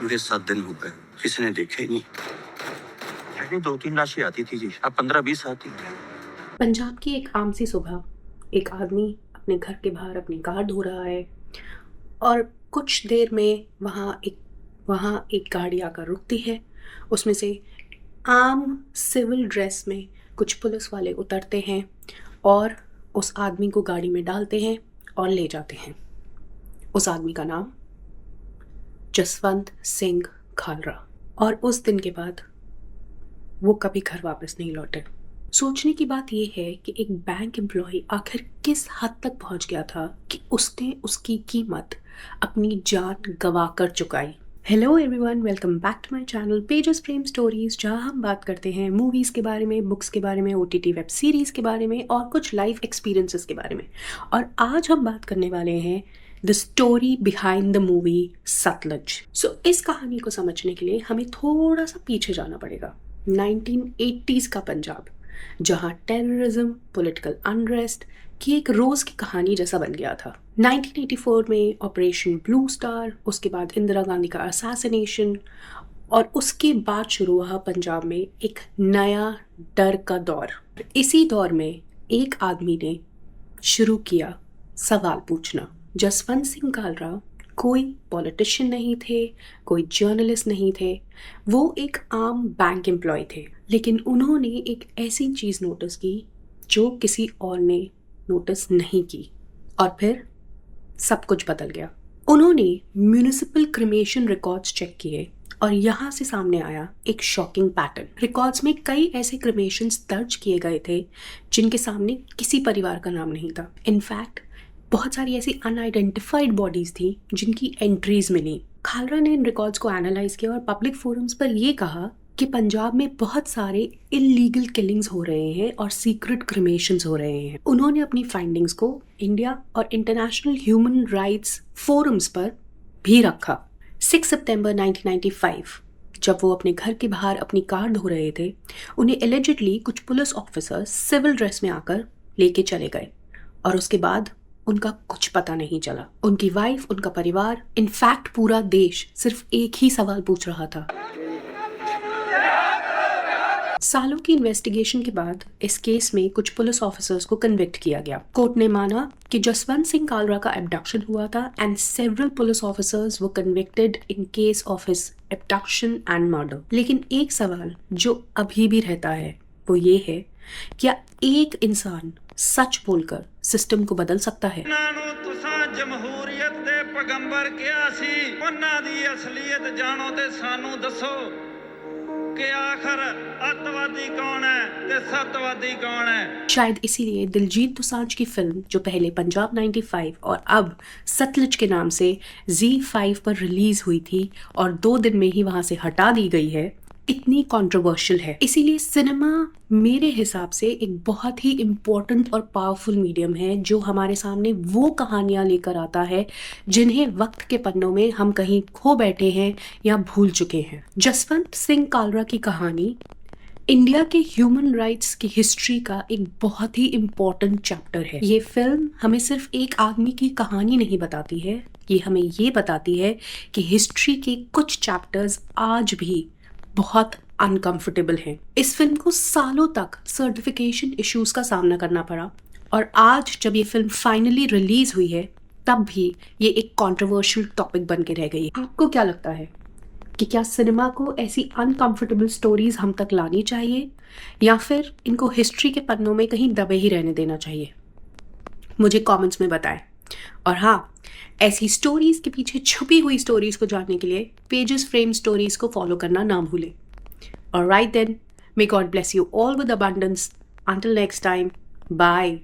मुझे 7 दिन हो गए, किसी ने देखा ही नहीं। पहले 2-3 राशि आती थी जी, अब 15-20 आती है। पंजाब की एक आम सी सुबह, एक आदमी अपने घर के बाहर अपनी कार धो रहा है और कुछ देर में वहाँ एक गाड़ी आकर रुकती है। उसमें से आम सिविल ड्रेस में कुछ पुलिस वाले उतरते हैं और उस आदमी को गाड़ी में डालते हैं और ले जाते हैं। उस आदमी का नाम जसवंत सिंह खालरा। और उस दिन के बाद वो कभी घर वापस नहीं लौटे। सोचने की बात यह है कि एक बैंक एम्प्लॉय आखिर किस हद तक पहुंच गया था कि उसने उसकी कीमत अपनी जान गवा कर चुकाई। Hello everyone, welcome back to my channel Pages Frame Stories, जहां हम बात करते हैं मूवीज़ के बारे में, बुक्स के बारे में, ओटीटी वेब सीरीज़ के बारे में और कुछ लाइफ एक्सपीरियंसेस के बारे में। और आज हम बात करने वाले हैं the story behind the movie Sutlej. So इस कहानी को समझने के लिए हमें थोड़ा सा पीछे जाना पड़ेगा। 1980s का पंजाब, जहां टेररिज्म, पॉलिटिकल अनरेस्ट की एक रोज़ की कहानी जैसा बन गया था। 1984 में ऑपरेशन ब्लू स्टार, उसके बाद इंदिरा गांधी का असैसिनेशन और उसके बाद शुरू हुआ पंजाब में एक नया डर का दौर। इसी दौर में एक आदमी ने शुरू किया सवाल पूछना। जसवंत सिंह कालरा कोई पॉलिटिशियन नहीं थे, कोई जर्नलिस्ट नहीं थे, वो एक आम बैंक एम्प्लॉय थे। लेकिन उन्होंने एक ऐसी चीज़ नोटिस की जो किसी और ने नोटिस नहीं की, और फिर सब कुछ बदल गया। उन्होंने म्यूनिसिपल क्रिमेशन रिकॉर्ड्स चेक किए और यहाँ से सामने आया एक शॉकिंग पैटर्न। रिकॉर्ड्स में कई ऐसे क्रिमेशंस दर्ज किए गए थे जिनके सामने किसी परिवार का नाम नहीं था। इनफैक्ट बहुत सारी ऐसी अनआइडेंटिफाइड बॉडीज थी जिनकी एंट्रीज मिली। खालरा ने इन रिकॉर्ड्स को एनालाइज किया और पब्लिक फोरम्स पर यह कहा कि पंजाब में बहुत सारे इलीगल किलिंग्स हो रहे हैं और सीक्रेट क्रिमेशंस हो रहे हैं। उन्होंने अपनी फाइंडिंग्स को इंडिया और इंटरनेशनल ह्यूमन राइट्स फोरम्स पर भी रखा। 6 सितंबर 1995 जब वो अपने घर के बाहर अपनी कार धो रहे थे, उन्हें एलिजिडली कुछ पुलिस ऑफिसर्स सिविल ड्रेस में आकर लेके चले गए और उसके बाद उनका कुछ पता नहीं चला। उनकी वाइफ, उनका परिवार, इनफैक्ट पूरा देश सिर्फ एक ही सवाल पूछ रहा था। सालों की इन्वेस्टिगेशन के बाद इस केस में कुछ पुलिस ऑफिसर्स को कन्विक्ट किया गया। कोर्ट ने माना कि जसवंत सिंह कालरा का एब्डक्शन हुआ था and several police officers were convicted in case of his abduction and murder. लेकिन एक सवाल जो अभी भी रहता है वो ये है, क्या एक इंसान सच बोलकर सिस्टम को बदल सकता है? जमहूरियत दे पैगंबर क्या सी, उन्हां दी असलियत जानो ते सानू दसो कि आखिर अतवादी कौन है ते सतवादी कौन है। शायद इसीलिए दिलजीत दोसांझ की फिल्म, जो पहले पंजाब 95 और अब सतलज के नाम से ZEE5 पर रिलीज हुई थी और 2 दिन में ही वहां से हटा दी गई है, इतनी कंट्रोवर्शियल है। इसीलिए सिनेमा मेरे हिसाब से एक बहुत ही इम्पोर्टेंट और पावरफुल मीडियम है जो हमारे सामने वो कहानियां लेकर आता है जिन्हें वक्त के पन्नों में हम कहीं खो बैठे हैं या भूल चुके हैं। जसवंत सिंह कालरा की कहानी इंडिया के ह्यूमन राइट्स की हिस्ट्री का एक बहुत ही इम्पोर्टेंट चैप्टर है। ये फिल्म हमें सिर्फ एक आदमी की कहानी नहीं बताती है, ये हमें ये बताती है कि हिस्ट्री के कुछ चैप्टर्स आज भी बहुत अनकंफर्टेबल हैं। इस फिल्म को सालों तक सर्टिफिकेशन इश्यूज का सामना करना पड़ा और आज जब ये फिल्म फाइनली रिलीज हुई है तब भी ये एक कंट्रोवर्शियल टॉपिक बन के रह गई है। आपको क्या लगता है कि क्या सिनेमा को ऐसी अनकंफर्टेबल स्टोरीज हम तक लानी चाहिए या फिर इनको हिस्ट्री के पन्नों में कहीं दबे ही रहने देना चाहिए? मुझे कमेंट्स में बताएं। और हाँ, ऐसी स्टोरीज के पीछे छुपी हुई स्टोरीज को जानने के लिए पेजेस फ्रेम स्टोरीज को फॉलो करना ना भूलें। Alright then, may God bless you all with abundance. Until next time, bye.